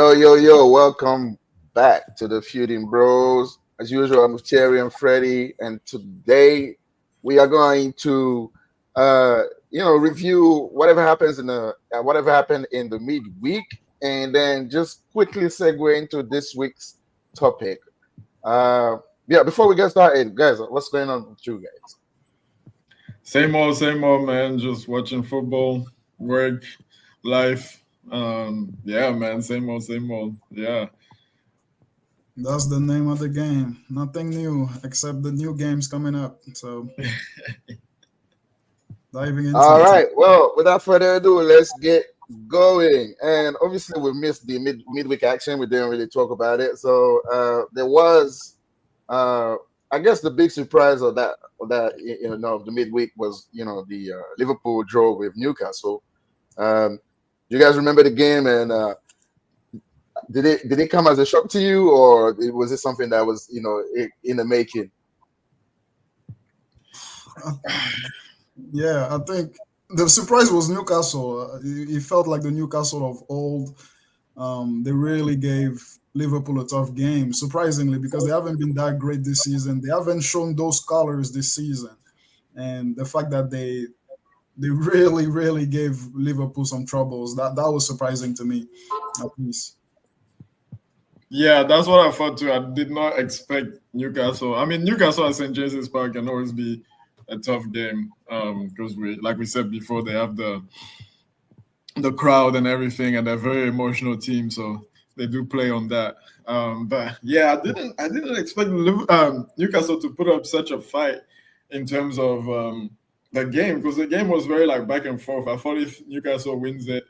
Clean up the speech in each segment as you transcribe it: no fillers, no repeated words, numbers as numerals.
Yo, welcome back to the Feuding Bros. As usual, I'm with Terry and Freddie, and today we are going to, review whatever happened in the midweek, and then just quickly segue into this week's topic. Before we get started, guys, what's going on with you guys? Same old, man. Just watching football, work, life. Man. Same old. Yeah. That's the name of the game. Nothing new except the new games coming up. So diving into All right. Well, without further ado, let's get going. And obviously, we missed the midweek action. We didn't really talk about it. So there was, I guess, the big surprise of the midweek was the Liverpool draw with Newcastle. You guys remember the game, and did it come as a shock to you, or was it something that was in the making? Yeah, I think the surprise was Newcastle. It felt like the Newcastle of old. They really gave Liverpool a tough game, surprisingly, because they haven't been that great this season. They haven't shown those colors this season, and the fact that they really gave Liverpool some troubles, that was surprising to me, at least. Yeah, that's what I thought too. I did not expect Newcastle. I mean, Newcastle at St. James's Park can always be a tough game because like we said before, they have the crowd and everything, and they're a very emotional team, so they do play on that. But yeah, I didn't expect Newcastle to put up such a fight in terms of the game, because the game was very back and forth. I thought if Newcastle wins it,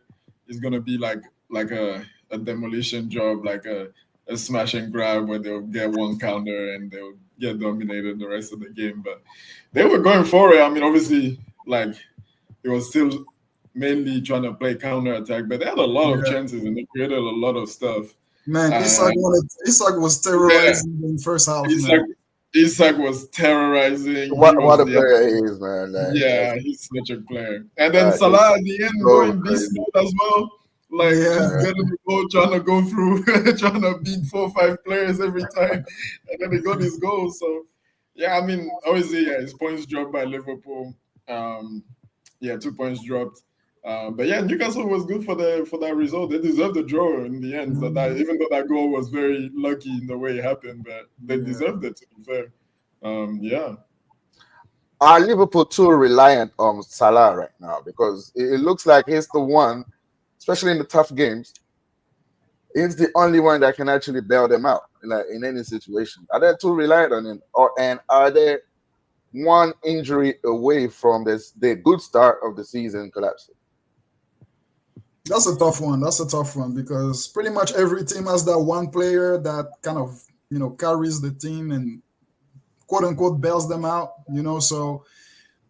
it's gonna be like a demolition job, like a smash and grab where they'll get one counter and they'll get dominated the rest of the game. But they were going for it. I mean, obviously, it was still mainly trying to play counter attack, but they had a lot of chances and they created a lot of stuff. Man, Isak was terrorizing in the first half. Isak was terrorizing. What a player he is, man. He's such a player. And then Salah at the end going beast mode as well. Just getting the goal, trying to go through, trying to beat 4 or 5 players every time. And then he got his goal. So, yeah, I mean, obviously, his points dropped by Liverpool. 2 points dropped. But yeah, Newcastle was good for that result. They deserved the draw in the end. That even though that goal was very lucky in the way it happened, but they deserved it, to be fair. Are Liverpool too reliant on Salah right now? Because it looks like he's the one, especially in the tough games, he's the only one that can actually bail them out in any situation. Are they too reliant on him, and are they one injury away from the good start of the season collapsing? That's a tough one because pretty much every team has that one player that kind of carries the team and quote unquote bails them out. So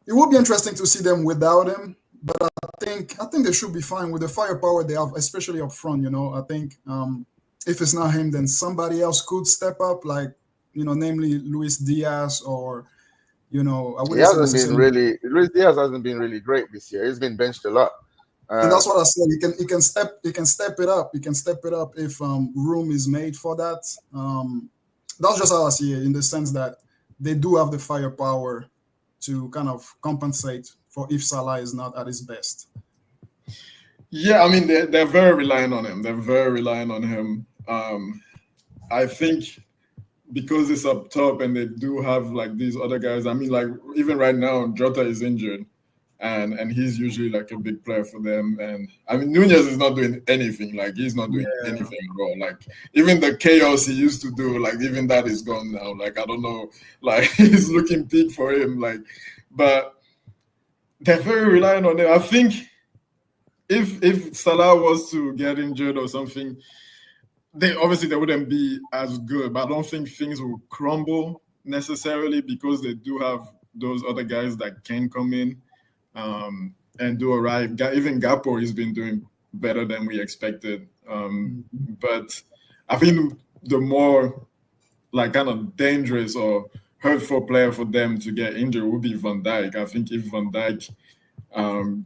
it would be interesting to see them without him. But I think they should be fine with the firepower they have, especially up front. I think if it's not him, then somebody else could step up, namely Luis Diaz or Luis Diaz hasn't been really great this year. He's been benched a lot. And that's what I said. He can step it up. He can step it up if room is made for that. That's just how I see it, in the sense that they do have the firepower to kind of compensate for if Salah is not at his best. Yeah, I mean, they're very reliant on him. I think because it's up top and they do have these other guys. I mean, even right now, Jota is injured. And he's usually a big player for them. And I mean, Nunez is not doing anything. He's not doing anything at all. Even the chaos he used to do, even that is gone now. I don't know. He's looking peak for him. But they're very reliant on him. I think if Salah was to get injured or something, they wouldn't be as good. But I don't think things will crumble necessarily, because they do have those other guys that can come in and do all right. Even Gakpo has been doing better than we expected. But I think the more kind of dangerous or hurtful player for them to get injured would be Van Dijk. I think if Van Dijk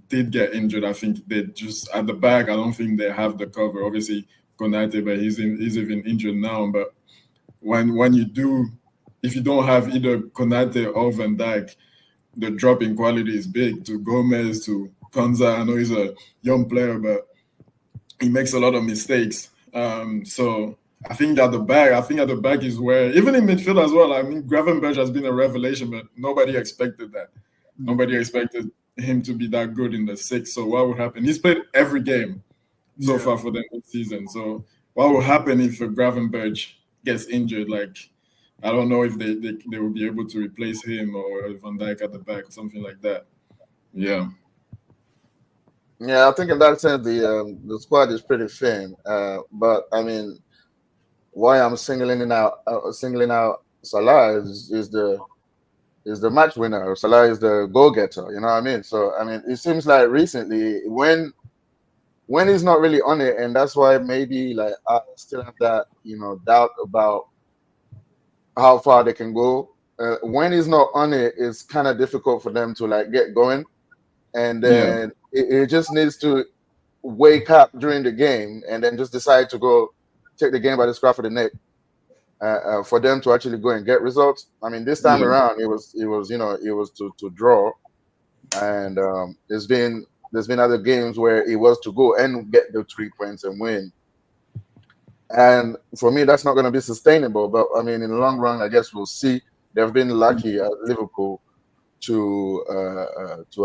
did get injured, I think they just at the back, I don't think they have the cover. Obviously, Konate, but he's even injured now. But when you do, if you don't have either Konate or Van Dijk, the drop in quality is big to Gomez, to Konza. I know he's a young player, but he makes a lot of mistakes. So I think at the back is where, even in midfield as well, I mean, Gravenberch has been a revelation, but nobody expected that. Nobody expected him to be that good in the six. So what would happen? He's played every game so far for them this season. So what will happen if Gravenberch gets injured? Like, I don't know if they will be able to replace him or Van Dijk at the back or something like that. Yeah. Yeah, I think in that sense the squad is pretty thin. But I mean, why I'm singling out Salah is the match winner. Salah is the goal getter. You know what I mean? So I mean, it seems like recently when he's not really on it, and that's why maybe like I still have that doubt about how far they can go. When he's not on it, it's kind of difficult for them to like get going, and then it just needs to wake up during the game and then just decide to go take the game by the scruff of the neck for them to actually go and get results. I mean, this time around it was to draw, and there's been other games where it was to go and get the 3 points and win. And for me, that's not going to be sustainable. But I mean, in the long run, I guess we'll see. They've been lucky at Liverpool to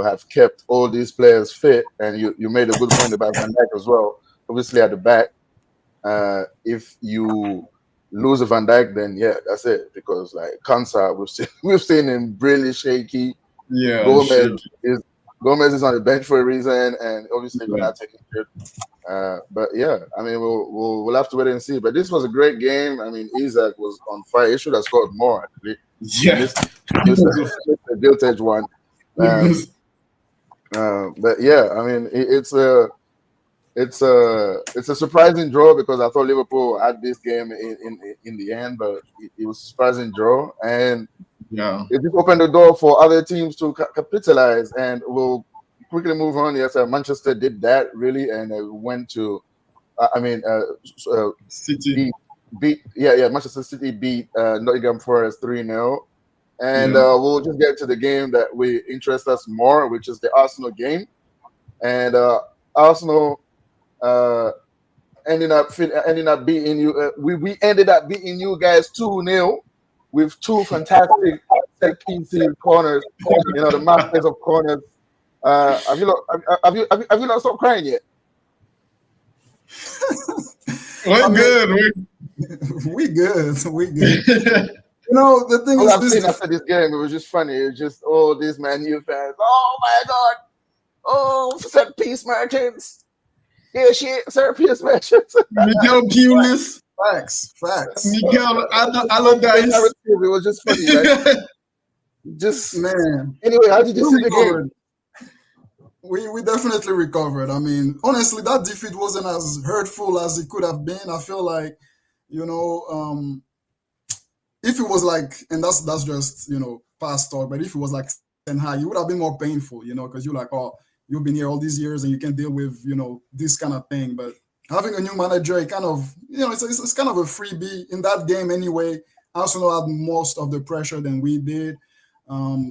have kept all these players fit. And you made a good point about Van Dijk as well. Obviously, at the back, if you lose a Van Dijk, then yeah, that's it. Because like Kansa, we've seen him really shaky. Yeah, Gomez is on the bench for a reason, and obviously we're not taking it. But yeah, I mean, we'll have to wait and see. But this was a great game. I mean, Isaac was on fire. He should have scored more actually. Yeah, the gilt edge one. But yeah, I mean, it's a surprising draw because I thought Liverpool had this game in the end, but it was a surprising draw, and it just opened the door for other teams to capitalize. And we'll quickly move on. Yes, Manchester did that really, and went to, City Manchester City beat Nottingham Forest 3-0. And we'll just get to the game that we interest us more, which is the Arsenal game. And Arsenal ended up beating you. We ended up beating you guys 2-0 with two fantastic set pieces, corners. The masters of corners. Have you not stopped crying yet? We're good. We good. The thing I've seen after this game, it was just funny. It was just these Man U fans. Oh my God! Oh, set piece merchants. Yeah, shit, set piece merchants. Miguel Pulis. Facts. Miguel Allardyce. It was just funny, right? Just man. Anyway, how did you see the game? We definitely recovered. I mean, honestly, that defeat wasn't as hurtful as it could have been. I feel like, if it was like, and that's just past talk, but if it was like Ten Hag, it would have been more painful, because you're like, oh, you've been here all these years and you can deal with this kind of thing. But having a new manager, it kind of it's kind of a freebie in that game anyway. Arsenal had most of the pressure than we did,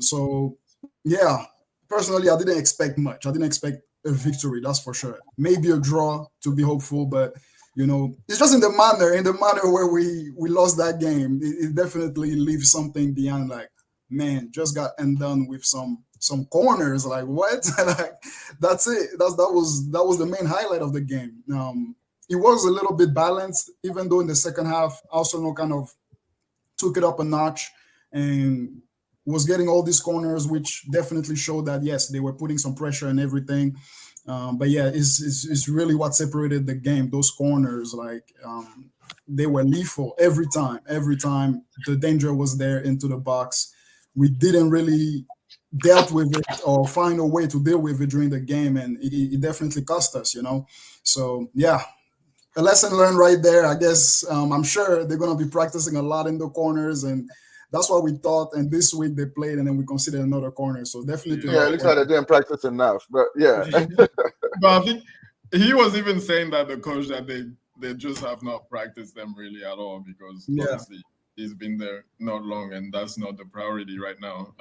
so yeah. Personally, I didn't expect much. I didn't expect a victory, that's for sure. Maybe a draw to be hopeful, but it's just in the manner where we lost that game. It definitely leaves something behind. Like, man, just got undone with some corners. Like, what? Like, that's it. That was the main highlight of the game. It was a little bit balanced, even though in the second half, Arsenal kind of took it up a notch and was getting all these corners, which definitely showed that, yes, they were putting some pressure and everything. But yeah, it's really what separated the game. Those corners, like, they were lethal every time. Every time the danger was there into the box, we didn't really dealt with it or find a way to deal with it during the game, and it definitely cost us, So yeah, a lesson learned right there. I guess I'm sure they're going to be practicing a lot in the corners, and that's what we thought. And this week they played, and then we considered another corner. So definitely, it looks like they didn't practice enough. But yeah, but I think he was even saying that the coach that they just have not practiced them really at all because Yeah. obviously he's been there not long and that's not the priority right now.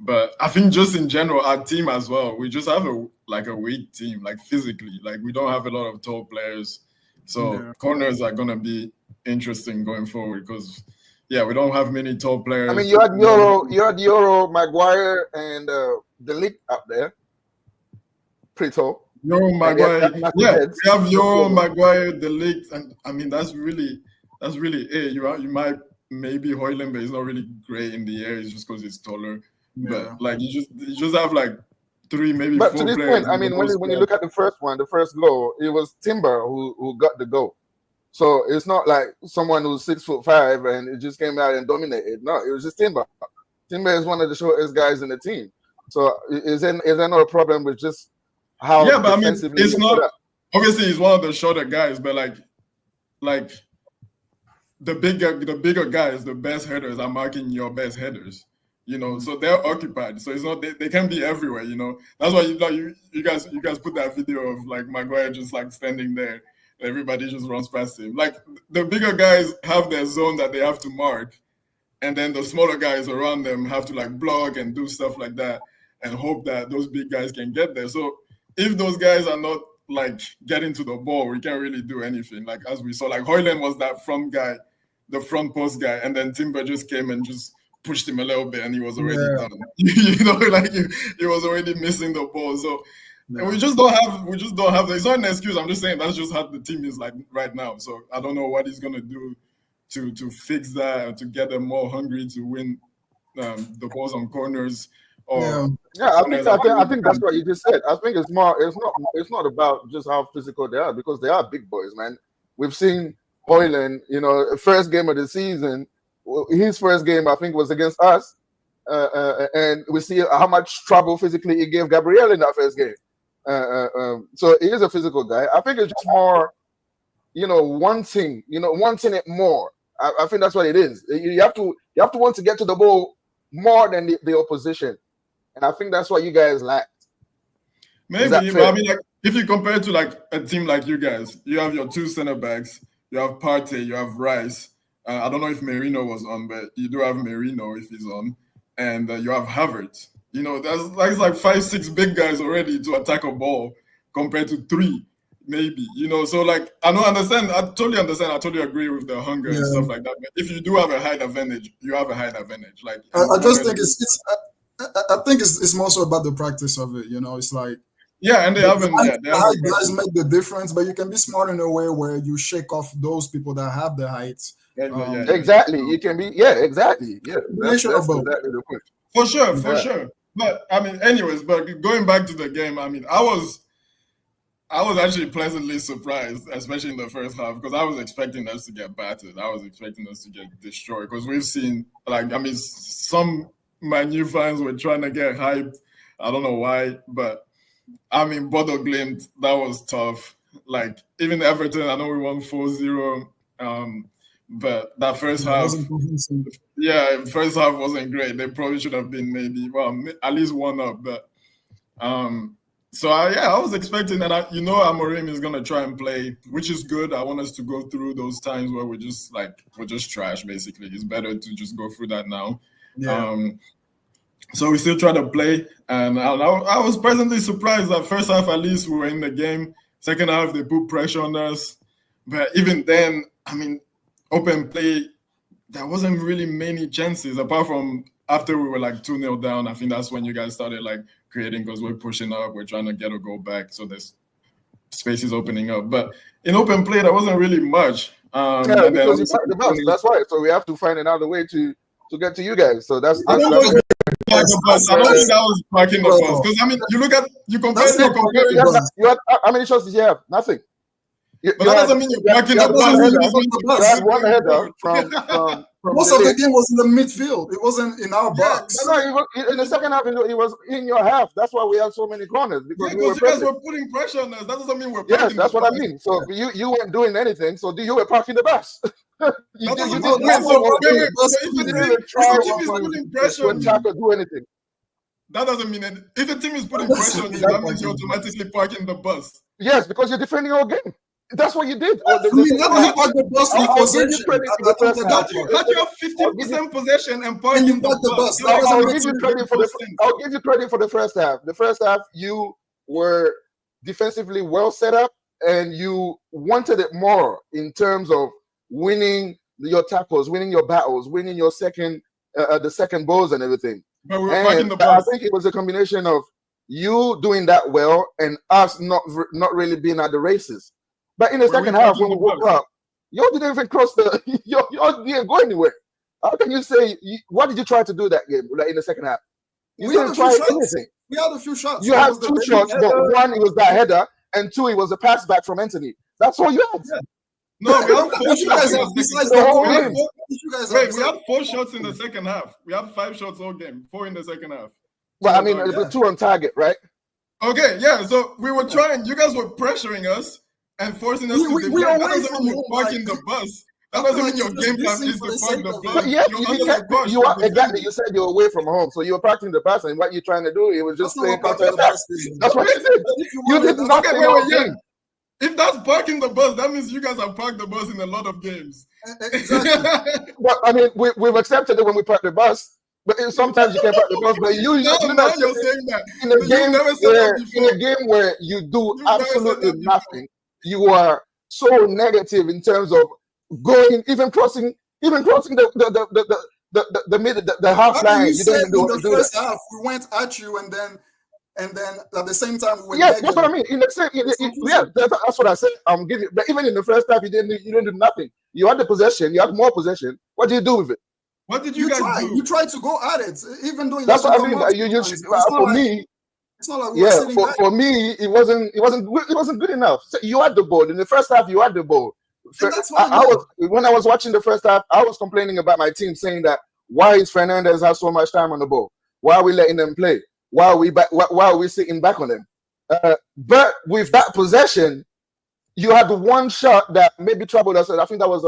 But I think just in general, our team as well, we just have a weak team, like physically. Like we don't have a lot of tall players. So corners are gonna be interesting going forward because we don't have many tall players. I mean, you had Euro, Maguire, and De Ligt up there. Pretty tall. Euro, Maguire. We have Euro, Maguire, De Ligt, and I mean that's really it. You might maybe Højlund, but he's not really great in the air. It's just because he's taller. Yeah. But like you just have like 3, maybe 4 players. But to this point, I mean, when you look at the first goal, it was Timber who got the goal. So it's not like someone who's 6'5" and it just came out and dominated. No, it was just Timber. Timber is one of the shortest guys in the team. So is there not a problem with just how? Yeah, but I mean, it's not. Obviously, he's one of the shorter guys, but like the bigger guys, the best headers are marking your best headers. You know, so they're occupied. So it's not they can be everywhere. You know, that's why you guys put that video of like Maguire just like standing there. Everybody just runs past him. Like the bigger guys have their zone that they have to mark, and then the smaller guys around them have to like block and do stuff like that, and hope that those big guys can get there. So if those guys are not like getting to the ball, we can't really do anything. Like as we saw, like Højlund was that front guy, the front post guy, and then Timber just came and just pushed him a little bit, and he was already done. You know, like he was already missing the ball. So. And we just don't have. It's not an excuse. I'm just saying that's just how the team is like right now. So I don't know what he's gonna do to fix that, to get them more hungry to win the balls on corners. Or I think that's what you just said. I think it's not about just how physical they are because they are big boys, man. We've seen Højlund, you know, first game of the season. His first game I think was against us, and we see how much trouble physically he gave Gabriel in that first game. So he is a physical guy. I think it's just more, wanting it more. I think that's what it is. You have to want to get to the ball more than the opposition, and I think that's what you guys lacked. Maybe, but I mean, like if you compare it to like a team like you guys, you have your 2 center backs, you have Partey, you have Rice. I don't know if Merino was on, but you do have Merino if he's on, and you have Havertz. You know, that's like 5-6 big guys already to attack a ball compared to 3, maybe. You know, so like I totally understand. I totally agree with the hunger and stuff like that. But if you do have a height advantage, you have a height advantage. Like I just think I think it's more so about the practice of it. You know, it's like and they haven't. The height does make the difference, but you can be smart in a way where you shake off those people that have the heights. Exactly. You can be exactly. Yeah. That's exactly the point. For sure. But I mean, anyways, but going back to the game, I mean, I was actually pleasantly surprised, especially in the first half, because I was expecting us to get battered. I was expecting us to get destroyed because we've seen, some Man Utd fans were trying to get hyped. I don't know why, but I mean, Bodo Glimt, that was tough. Like, even Everton, I know we won 4-0. But that first half, first half wasn't great. They probably should have been at least 1 up. But I was expecting that. Amorim is gonna try and play, which is good. I want us to go through those times where we're just trash. Basically, it's better to just go through that now. So we still try to play, and I was pleasantly surprised that first half at least we were in the game. Second half they put pressure on us, but even then, I mean. Open play, there wasn't really many chances apart from after we were like 2-0 down. I think that's when you guys started like creating because we're pushing up, we're trying to get a goal back, so there's spaces opening up. But in open play, there wasn't really much. Because you parked the bus. That's why. So we have to find another way to get to you guys. So that's I don't think that was parking the bus because I mean you compare. How many shots did you have? Nothing. But that doesn't mean you're parking the bus. You had one header from most of the game was in the midfield. It wasn't in our box. No, in the second half, it was in your half. That's why we had so many corners because you guys were putting pressure on us. That doesn't mean we're parking. Yes, that's what I mean. So you weren't doing anything. So you were parking the bus. You didn't do anything. That doesn't mean anything. If a team is putting pressure on you, that means you're automatically parking the bus. Yes, because you're defending your game. That's what you did. I mean, how do you park the bus in I'll give possession? you credit for I the think first that half. How do you have 50% possession and park And you in park the bus. the That doesn't I'll make give you sense. credit for I'll give you credit for the first half. The first half, you were defensively well set up, and you wanted it more in terms of winning your tackles, winning your battles, winning your the second balls and everything. But we were parking the bus. I think it was a combination of you doing that well and us not really being at the races. But in the second half, when we woke up, you didn't even cross the. You didn't go anywhere. How can you say? What did you try to do that game? Like in the second half, you didn't try anything. We had a few shots. You had 2 shots, but one it was that header, and 2 it was a pass back from Anthony. That's all you had. Yeah. No, we had 4 shots. We had 4 shots in the second half. We had 5 shots all game, 4 in the second half. Well, I mean, 2 on target, right? Okay, yeah. So we were trying. You guys were pressuring us and forcing us to defend. That doesn't mean you're parking the bus. That doesn't mean your game plan is to park the bus. But yeah, you are exactly. You said you're away from home, so you were parking the bus, and what you're trying to do, it was just playing counter attack. That's what you did. You did nothing in your game. If that's parking the bus, that means you guys have parked the bus in a lot of games. Exactly. Well, I mean, we've accepted it when we park the bus. But sometimes you can park the bus, but you're saying that in a game where you do absolutely nothing, you are so negative in terms of going, even crossing the half line. You don't even do the first half. We went at you, and then at the same time we were that's what I mean. That's what I said. I'm giving, but even in the first half, you didn't do nothing. You had the possession, you had more possession. What did you do with it? What did you guys do? You tried to go at it, even though that's what I mean. For me, it's not like for me, it wasn't good enough. So you had the ball in the first half. You had the ball. When I was watching the first half, I was complaining about my team, saying that why is Fernandez have so much time on the ball? Why are we letting them play? Why are we sitting back on them? But with that possession, you had the one shot that maybe troubled us. I think that was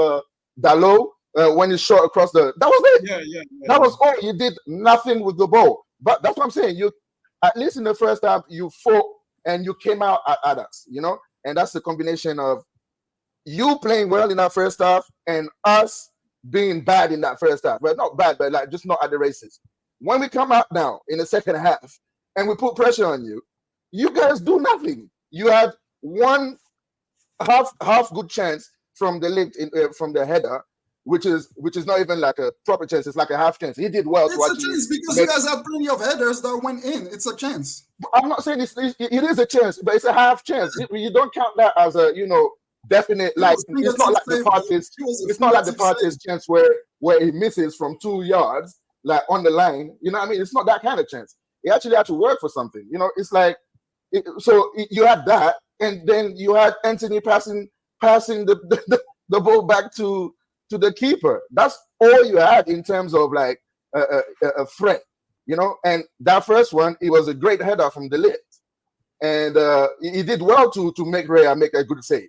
Dalot. When he shot across that was it. Yeah. That was all. You did nothing with the ball. But that's what I'm saying. You, at least in the first half, you fought and you came out at us, and that's the combination of you playing well in that first half and us being bad in that first half. Well, not bad, but like just not at the races. When we come out now in the second half and we put pressure on you, you guys do nothing. You had one half good chance from from the header, which is not even like a proper chance. It's like a half chance. He did well. It's a chance because you guys had plenty of headers that went in. It's a chance. I'm not saying it is a chance, but it's a half chance. You don't count that as a definite. Like it's not like the Partey's. It's not like the Partey's chance where he misses from 2 yards, like on the line. You know what I mean? It's not that kind of chance. He actually had to work for something. It's like so you had that, and then you had Anthony passing the ball back to the keeper. That's all you had in terms of like a threat, And that first one, it was a great header from De Ligt, and he did well to make Rea make a good save.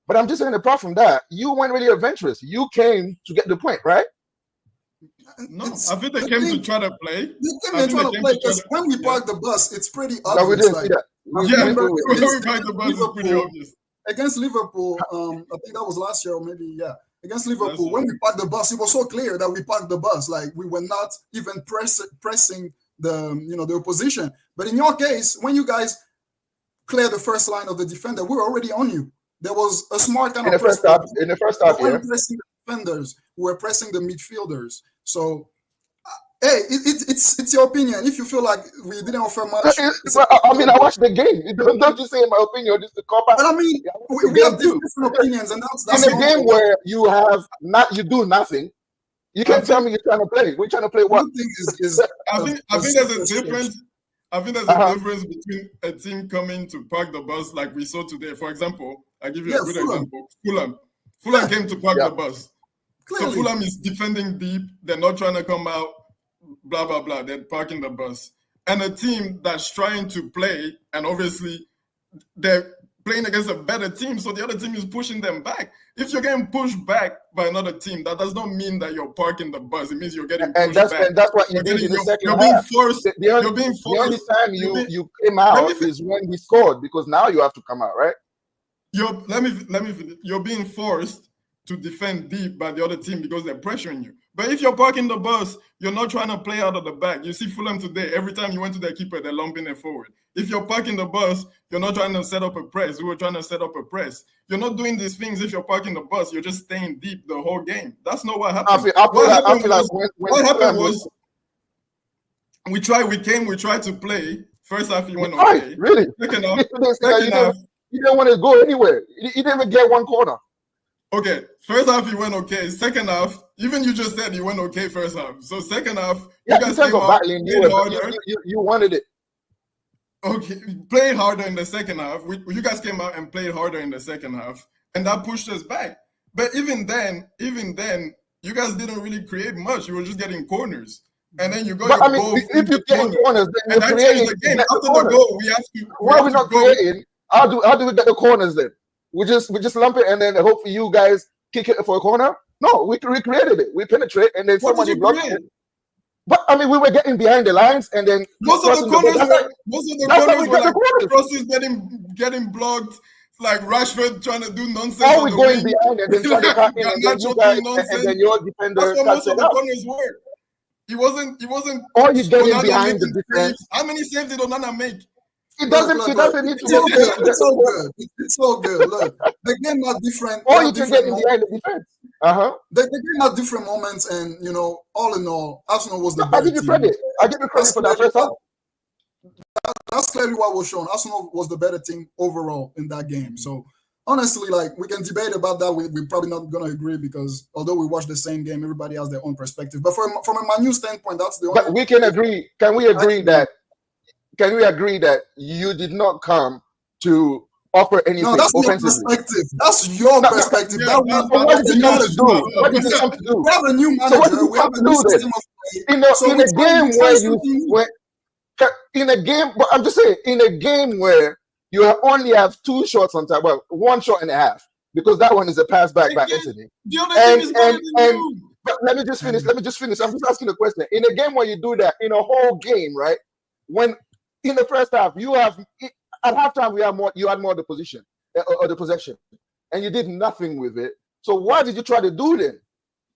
But I'm just saying, apart from that, you weren't really adventurous. You came to get the point, right? No, I think they came to try to play. They came to try to play because when we park the bus, it's pretty obvious. No, we didn't see that. When we park the bus, it's pretty obvious. Against Liverpool, I think that was last year, or maybe against Liverpool, when we parked the bus, it was so clear that we parked the bus. Like we were not even pressing the opposition. But in your case, when you guys cleared the first line of the defender, we were already on you. There was a smart kind of press. In the first half, we were pressing the defenders, we were pressing the midfielders. So, hey, it's your opinion. If you feel like we didn't offer much, I mean, I watched the game. Don't you say my opinion? Just the cop. But I mean, we have different opinions, and that's in a game where you do nothing. You can't tell me you're trying to play. We're trying to play what? I think there's a difference. I think there's a difference between a team coming to park the bus like we saw today. For example, I give you a good example. Fulham came to park the bus. Clearly. So Fulham is defending deep. They're not trying to come out, blah, blah, blah. They're parking the bus. And a team that's trying to play, and obviously they're playing against a better team, so the other team is pushing them back. If you're getting pushed back by another team, that does not mean that you're parking the bus. It means you're getting pushed back. And that's what you did in the second half. Being forced. The only time you came out is when we scored, because now you have to come out, right? You're being forced to defend deep by the other team because they're pressuring you. But if you're parking the bus, you're not trying to play out of the back. You see Fulham today, every time you went to their keeper, they're lumping it forward. If you're parking the bus, you're not trying to set up a press. We were trying to set up a press. You're not doing these things if you're parking the bus. You're just staying deep the whole game. That's not what happened. What happened was we tried to play. First half, you went okay. Really? Second half, you didn't want to go anywhere. You didn't even get one corner. Okay, first half you went okay. Second half, even you just said you went okay first half. So second half, you guys came out, battling. You wanted it. Okay, played harder in the second half. You guys came out and played harder in the second half, and that pushed us back. But even then, you guys didn't really create much. You were just getting corners. And then you go. If you get corners, then and I changed the game. After the goal, we have to. Why are we not creating? How do we get the corners then? We just lump it and then hopefully you guys kick it for a corner. No, we recreated it. We penetrate and then somebody blocks it. But we were getting behind the lines and then most of the corners crosses getting blocked. Like Rashford trying to do nonsense. How we going behind and then trying to cut in and then you guys and then your defender. That's what most of the corners were. He wasn't. Or he's getting behind the defense. How many saves did Onana make? He doesn't need to. It's so good. It's so good. Look, the game not different. Or you can get in behind the defense. The game had different moments, and all in all, Arsenal was the better I give you credit. I give you credit for that first half. That's clearly what was shown. Arsenal was the better team overall in that game. So honestly, we can debate about that. We're probably not going to agree because although we watched the same game, everybody has their own perspective. But from a Man U standpoint, that's the only. But we can agree. Can we agree that you did not come to offer anything? No, that's your perspective. That's your perspective. What did you come to do? What did you come to do? We have a new manager. So what did you come to do then? In a game where in a game, but I'm just saying, in a game where you only have 2 shots on target, well, 1 shot and a half, because that one is a pass back by Anthony. The other team is better than you. But let me just finish. I'm just asking a question. In a game where you do that, in a whole game, right? When in the first half, at halftime you had more of the position or the possession, and you did nothing with it. So what did you try to do then?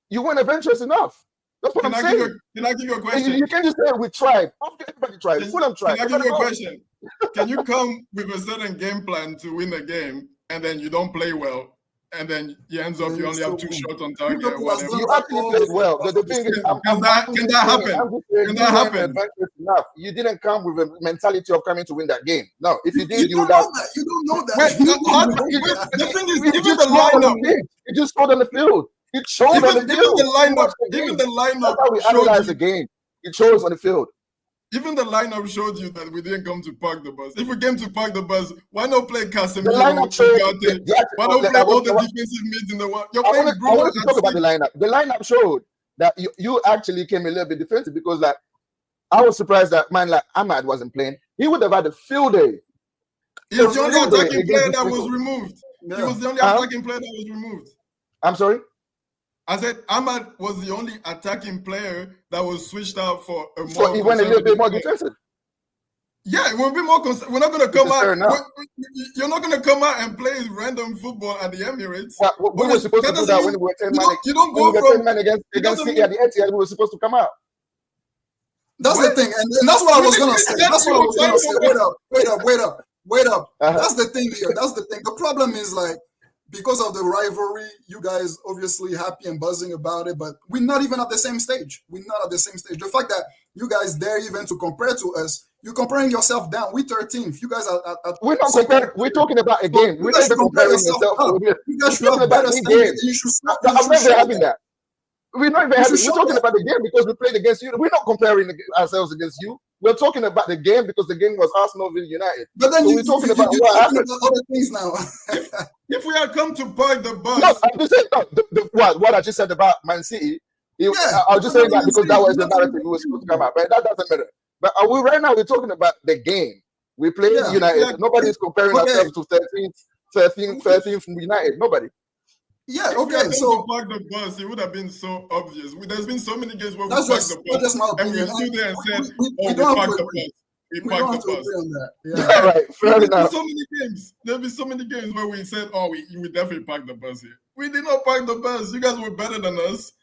You weren't adventurous enough. That's what I'm saying. Can I give you a question? You can't just say we tried. Everybody tried. Fulham tried. Can I give you a question? Can you come with a certain game plan to win a game, and then you don't play well, and then you ends up you only have 2 shots on target? You actually played well. The thing is, can that happen? Can that happen? Enough. You didn't come with a mentality of coming to win that game. No, if you did, you would have. You don't know that. The thing is, even the lineup, you just scored on the field. It showed on the field. Even the lineup. That's how we analyze the game. It shows on the field. Even the lineup showed you that we didn't come to park the bus. If we came to park the bus, why not play Casemiro? The lineup showed. Why not play all the defensive mids in the world? I want to talk about the lineup. The lineup showed that you actually came a little bit defensive because I was surprised that Ahmad wasn't playing. He would have had a field day. He was the only attacking player that was removed. Yeah. He was the only attacking player that was removed. I'm sorry? I said Ahmad was the only attacking player that was switched out for a more. So he went a little bit more defensive. Yeah, we'll be more. We're not going to come out. You're not going to come out and play random football at the Emirates. We were supposed to do that when we were 10 man. You don't go from 10 man against City at the Etihad. We were supposed to come out. That's the thing, and that's what I was going to say. That's what I was going to say. Wait up. That's the thing here. That's the thing. The problem is because of the rivalry, you guys obviously happy and buzzing about it, but we're not even at the same stage. We're not at the same stage. The fact that you guys dare even to compare to us, you're comparing yourself down. We're 13th. You guys are. We're not comparing. We're talking about a game. We're not comparing yourself. You guys should have better standards. I'm not even having that. We're not even having. We're talking about the game because we played against you. We're not comparing ourselves against you. We're talking about the game because the game was Arsenal v United. But then we're talking about what happened. Other things now. If we had come to park the bus, no, I'm just saying what I just said about Man City. I was just saying that because that was the narrative we were supposed to come out, but that doesn't matter. But right now we're talking about the game. We played United. Yeah. Nobody's comparing ourselves to 13th from United. Nobody. Yeah, if okay. So park the bus, it would have been so obvious. There's been so many games where we parked the bus, and we stood there and said, "Oh, we parked the bus." we We parked don't have the to bus. agree on that. All Yeah. right, fair enough. There'll be so many games where we said, "Oh, we definitely parked the bus here." We did not park the bus. You guys were better than us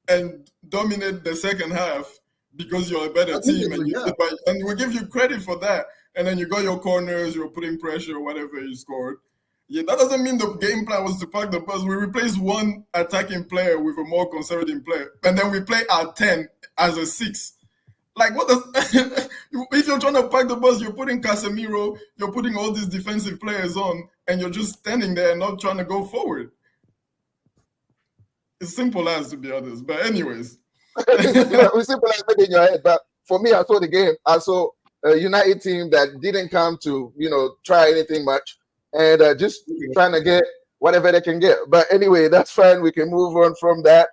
and dominate the second half because you're a better team, and and we give you credit for that. And then you got your corners, you're putting pressure, whatever you scored. Yeah, that doesn't mean the game plan was to park the bus. We replaced one attacking player with a more conservative player, and then we play our 10 as a 6. Like, what does if you're trying to park the bus, you're putting Casemiro, you're putting all these defensive players on, and you're just standing there and not trying to go forward. It's simple as, to be honest. But anyways. It's simple as maybe in your head. But for me, I saw the game. I saw a United team that didn't come to, try anything much and just trying to get whatever they can get. But anyway, that's fine. We can move on from that.